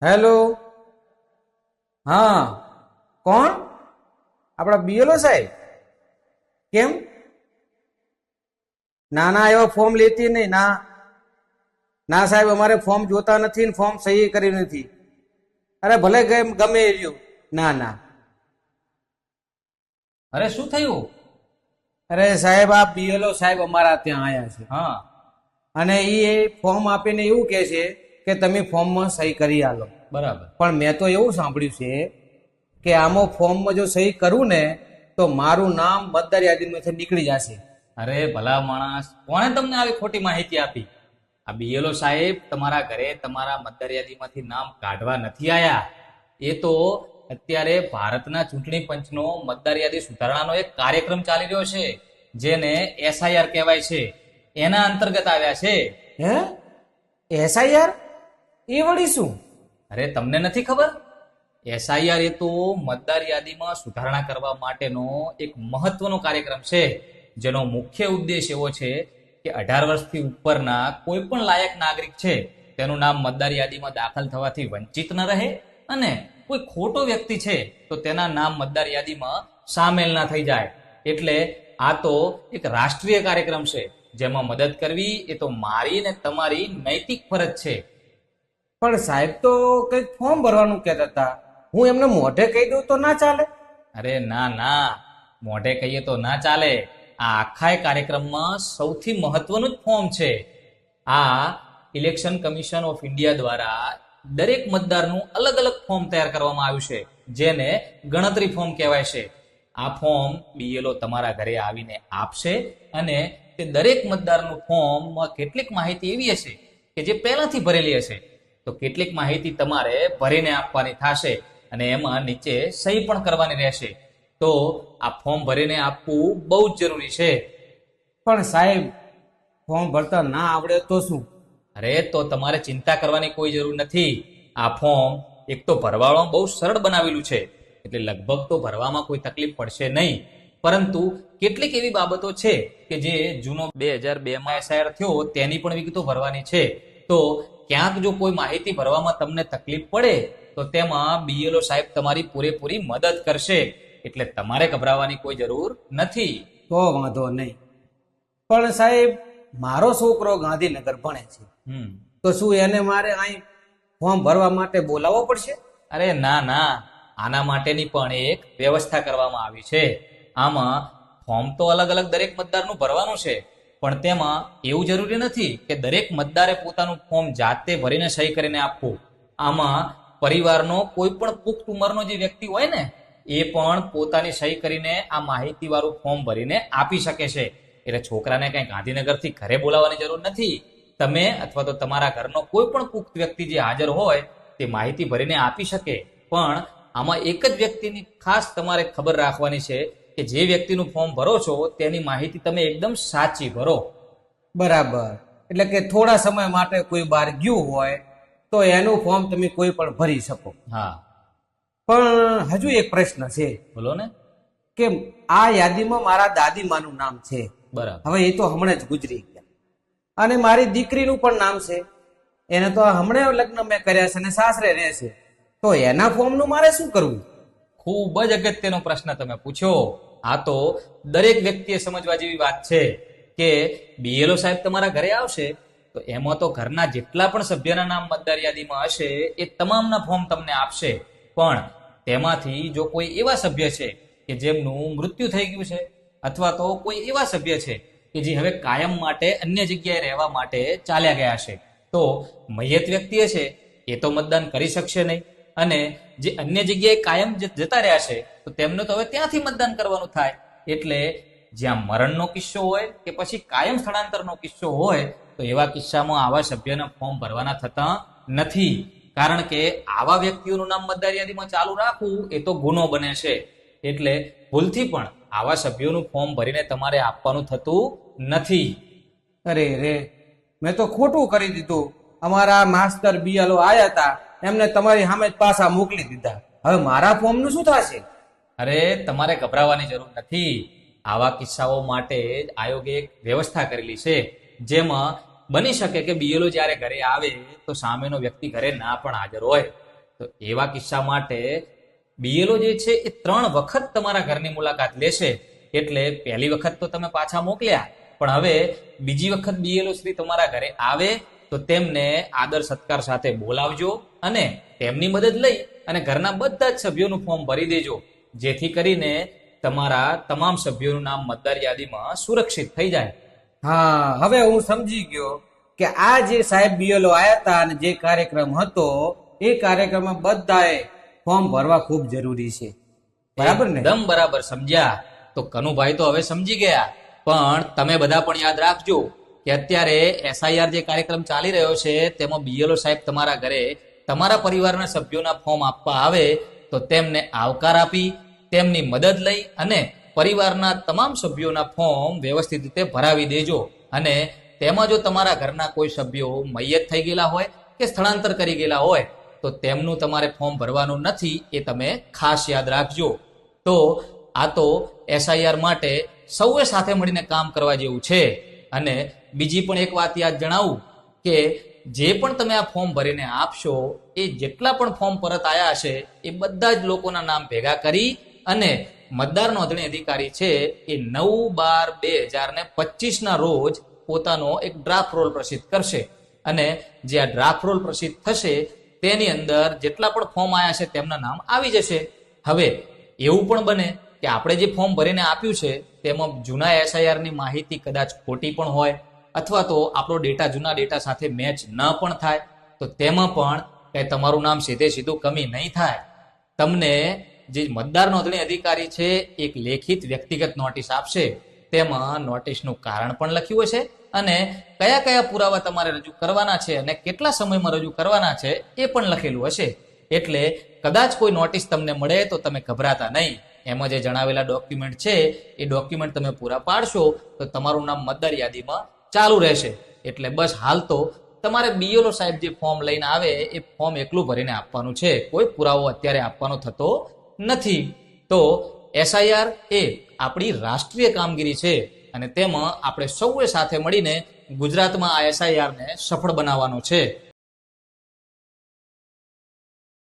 Hello. હા, કોણ? આપણા બીએલઓ સાહેબ? કેમ? ના ના, એવા ફોર્મ લેતી નહીં. ના ના સાહેબ, અમારે ફોર્મ જોતા નથી ને ફોર્મ સહી કર્યું નથી. અરે ભલે ગમે એ રહ્યું. ના ના. અરે શું થયું? અરે સાહેબ, આ બીએલઓ સાહેબ અમારા ત્યાં આવ્યા છે હા. અને એ ફોર્મ આપીને એવું કહે છે કે તમે ફોર્મમાં સહી કરી આલો. બરાબર. પણ મેં તો એવું સાંભળ્યું છે કે આમાં ફોર્મમાં જો સહી કરું ને તો મારું નામ મતદાર યાદીમાંથી નીકળી જશે. અરે ભલા માણસ, કોણે તમને આવી ખોટી માહિતી આપી? આ બીએલઓ સાહેબ તમારા ઘરે તમારા મતદાર યાદીમાંથી નામ કાઢવા નથી આયા. એ તો અત્યારે ભારતના ચૂંટણી પંચનો મતદાર યાદી સુધારણાનો એક કાર્યક્રમ ચાલી રહ્યો છે, જેને એસઆઈઆર કહેવાય છે. એના અંતર્ગત આવ્યા છે. હે? એસઆઈઆર? એ વળી શું? અરે તમને નથી ખબર? એસઆઈઆર એ તો મતદાર યાદીમાં સુધારણા કરવા માટેનો એક મહત્વનો કાર્યક્રમ છે, જેનો મુખ્ય ઉદ્દેશ એવો છે કે 18 વર્ષથી ઉપરના કોઈ પણ લાયક નાગરિક છે તેનું નામ મતદાર યાદીમાં દાખલ થવાથી વંચિત ન રહે, અને કોઈ ખોટો વ્યક્તિ છે તો તેના નામ મતદાર યાદીમાં સામેલ ના થઈ જાય. એટલે આ તો એક રાષ્ટ્રીય કાર્યક્રમ છે, જેમાં મદદ કરવી એ તો મારી ને તમારી નૈતિક ફરજ છે. પણ સાહેબ તો કંઈક ફોર્મ ભરવાનું કહેતા હતા. હું એમને મોઢે કહી દઉં તો ના ચાલે? અરે ના ના, મોઢે કહીએ તો ના ચાલે. આ આખા કાર્યક્રમમાં સૌથી મહત્વનું જ ફોર્મ છે. આ ઇલેક્શન કમિશન ઓફ ઇન્ડિયા દ્વારા દરેક મતદારનું અલગ અલગ ફોર્મ તૈયાર કરવામાં આવ્યું છે, જેને ગણતરી ફોર્મ કહેવાય છે. આ ફોર્મ બીએલઓ તમારા ઘરે આવીને આપશે, અને તે દરેક મતદારનું ફોર્મમાં કેટલીક માહિતી એવી હશે કે જે પહેલાથી ભરેલી હશે, તો કેટલીક માહિતી તમારે ભરીને આપવાની થશે, અને એમાં નીચે સહી પણ કરવાની રહેશે. તો આ ફોર્મ ભરીને આપવું બહુ જ જરૂરી છે. પણ સાહેબ, ફોર્મ ભરતા ના આવડે તો શું? અરે તો તમારે ચિંતા કરવાની કોઈ જરૂર નથી. આ ફોર્મ એક તો ભરવામાં બહુ સરળ બનાવેલું છે, એટલે લગભગ તો ભરવામાં કોઈ તકલીફ પડશે નહીં. પરંતુ કેટલીક એવી બાબતો છે કે જે જૂનો 2002માં એસઆઈઆર થયો તેની પણ વિગતો ભરવાની છે. તો ક્યાંક જો કોઈ માહિતી ભરવામાં તમને તકલીફ પડે તો તેમાં બીએલઓ સાહેબ તમારી પૂરેપૂરી મદદ કરશે, એટલે તમારે ગભરાવાની કોઈ જરૂર નથી. તો વાંધો નહીં. પણ સાહેબ, મારો છોકરો ગાંધીનગર ભણે છે, તો શું એને મારે અહીં ફોર્મ ભરવા માટે બોલાવવો પડશે? અરે ના ના, આના માટેની પણ એક વ્યવસ્થા કરવામાં આવી છે. આમાં ફોર્મ તો અલગ અલગ દરેક મતદારનું ભરવાનું છે, પણ તેમાં એવું જરૂરી નથી કે દરેક મતદારે પોતાનું ફોર્મ જાતે ભરીને સહી કરીને આપવું. આમાં પરિવારનો કોઈ પણ પુખ્ત ઉંમરનો જે વ્યક્તિ હોય ને, એ પણ પોતાની સહી કરીને આ માહિતી વાળું ફોર્મ ભરીને આપી શકે છે. એટલે છોકરાને કઈ ગાંધીનગરથી ઘરે બોલાવવાની જરૂર નથી. તમે અથવા તો તમારા ઘરનો કોઈ પણ પુખ્ત વ્યક્તિ જે હાજર હોય તે માહિતી ભરીને આપી શકે. પણ આમાં એક જ વ્યક્તિની ખાસ તમારે ખબર રાખવાની છે કે જે વ્યક્તિનું ફોર્મ ભરો છો તેની માહિતી તમે એકદમ સાચી ભરો. બરાબર. એટલે કે થોડા સમય માટે કોઈ બહાર ગયું હોય તો એનું ફોર્મ તમે કોઈ પણ ભરી શકો. હા, પણ હજુ એક પ્રશ્ન છે બોલો ને. કે આ યાદીમાં મારા દાદીમાનું નામ છે. બરાબર. હવે એ તો હમણાં જ ગુજરી ગયા, અને મારી દીકરીનું પણ નામ છે. એને તો હમણાં લગ્ન મેં કર્યા છે અને સાસરે રહે છે. તો એના ફોર્મનું મારે શું કરવું? ખૂબ જ અગત્યનો પ્રશ્ન તમે પૂછ્યો. આ તો દરેક વ્યક્તિએ સમજવા જેવી વાત છે કે બીએલઓ સાહેબ તમારા ઘરે આવશે તો એમાં તો ઘરના જેટલા પણ સભ્યના નામ મતદાર યાદીમાં હશે એ તમામના ફોર્મ તમને આપશે. પણ તેમાંથી જો કોઈ એવા સભ્ય છે કે જેમનું મૃત્યુ થઈ ગયું છે, અથવા તો કોઈ એવા સભ્ય છે કે જે હવે કાયમ માટે અન્ય જગ્યાએ રહેવા માટે ચાલ્યા ગયા છે, તો મયત વ્યક્તિ છે એ તો મતદાન કરી શકશે નહીં, અને જે અન્ય જગ્યાએ કાયમ જતા રહ્યા છે તો તેમને તો હવે ત્યાંથી મતદાન કરવાનું થાય. એટલે જ્યાં મરણનો કિસ્સો હોય કે પછી કાયમ સ્થળાંતરનો કિસ્સો હોય તો એવા કિસ્સામાં આવા સભ્યના ફોર્મ ભરવાના થતા નથી. કારણ કે આવા વ્યક્તિઓનું નામ મતદાર યાદીમાં ચાલુ રાખવું એ તો ગુનો બને છે. એટલે ભૂલથી પણ આવા સભ્યોનું ફોર્મ ભરીને તમારે આપવાનું થતું નથી. અરે રે, મેં તો ખોટું કરી દીધું. અમારા માસ્ટર બીએલઓ આયા હતા, એમને તમારી સામે જ પાછા મોકલી દીધા. હવે મારા ફોર્મનું શું થશે? અરે તમારે ગભરાવાની જરૂર નથી. આવા કિસ્સાઓ માટે જ આયોગે એક વ્યવસ્થા કરેલી છે, જેમાં બની શકે કે બીએલઓ જ્યારે ઘરે આવે તો સામેનો વ્યક્તિ ઘરે ના પણ હાજર હોય, તો એવા કિસ્સા માટે બીએલઓ જે છે એ 3 વખત તમારા ઘરની મુલાકાત લેશે. એટલે પહેલી વખત તો તમે પાછા મોકલ્યા, પણ હવે બીજી વખત બીએલઓ શ્રી તમારા ઘરે આવે તો તેમને આદર સત્કાર સાથે બોલાવજો અને તેમની મદદ લઈ અને ઘરના બધા જ સભ્યોનું ફોર્મ ભરી દેજો, જેથી કરીને તમારા તમામ સભ્યોનું નામ મતદાર યાદીમાં સુરક્ષિત થઈ જાય. હા, હવે હું સમજી ગયો કે આ જે સાહેબ બીએલઓ આયા હતા અને જે કાર્યક્રમ હતો એ કાર્યક્રમમાં બધાએ ફોર્મ ભરવા ખૂબ જરૂરી છે. બરાબર ને? એકદમ બરાબર સમજ્યા. તો કનુભાઈ તો હવે સમજી ગયા, પણ તમે બધા પણ યાદ રાખજો કે અત્યારે એસઆઈઆર જે કાર્યક્રમ ચાલી રહ્યો છે તેમાં બીએલઓ સાહેબ તમારા ઘરે તમારા પરિવારના સભ્યોના ફોર્મ આપવા આવે તો તેમને આવકાર આપી તેમની મદદ લઈ અને પરિવારના તમામ સભ્યોના ફોર્મ વ્યવસ્થિત રીતે ભરાવી દેજો. અને તેમાં જો તમારા ઘરના કોઈ સભ્યો મૈયત થઈ ગયેલા હોય કે સ્થળાંતર કરી ગયેલા હોય તો તેમનું તમારે ફોર્મ ભરવાનું નથી, એ તમે ખાસ યાદ રાખજો. તો આ તો એસઆઈઆર માટે સૌએ સાથે મળીને કામ કરવા જેવું છે. અને બીજી પણ એક વાત યાદ જણાવું કે જે પણ તમે આ ફોર્મ ભરીને આપશો એ જેટલા પણ ફોર્મ પરત આવ્યા હશે એ બધા જ લોકોના નામ ભેગા કરી અને મતદાર નોંધણી અધિકારી છે એ 9/12/2025 ના રોજ પોતાનો એક ડ્રાફ્ટ રોલ પ્રસિદ્ધ કરશે. અને જે આ ડ્રાફ્ટ રોલ પ્રસિદ્ધ થશે તેની અંદર જેટલા પણ ફોર્મ આવ્યા છે તેમના નામ આવી જશે. હવે એવું પણ બને કે આપણે જે ફોર્મ ભરીને આપ્યું છે તેમાં જૂના એસઆઈઆર ની માહિતી કદાચ ખોટી પણ હોય અથવા તો આપણો ડેટા જૂના ડેટા સાથે મેચ ન પણ થાય તો તેમાં પણ કઈ તમારું નામ સીધે સીધું કમી નહીં થાય. તમને જે મતદાર નોંધણી અધિકારી છે એક લેખિત વ્યક્તિગત નોટિસ આપશે, તેમાં નોટિસનું કારણ પણ લખ્યું હશે અને કયા કયા પુરાવા તમારે રજૂ કરવાના છે અને કેટલા સમયમાં રજૂ કરવાના છે એ પણ લખેલું હશે. એટલે કદાચ કોઈ નોટિસ તમને મળે તો તમે ગભરાતા નહીં. એમાં જે જણાવેલા ડોક્યુમેન્ટ છે એ ડોક્યુમેન્ટ તમે પૂરા પાડશો તો તમારું નામ મતદાર યાદીમાં ચાલુ રહેશે. એટલે બસ હાલ તો તમારે બીએલઓ સાહેબ જે ફોર્મ લઈને આવે એ ફોર્મ એકલું ભરીને આપવાનું છે, કોઈ પુરાવો અત્યારે આપવાનો થતો નથી. તો એસઆઈઆર એ આપણી રાષ્ટ્રીય કામગીરી છે અને તેમાં આપણે સૌએ સાથે મળીને ગુજરાતમાં આ એસઆઈઆર ને સફળ બનાવવાનો છે.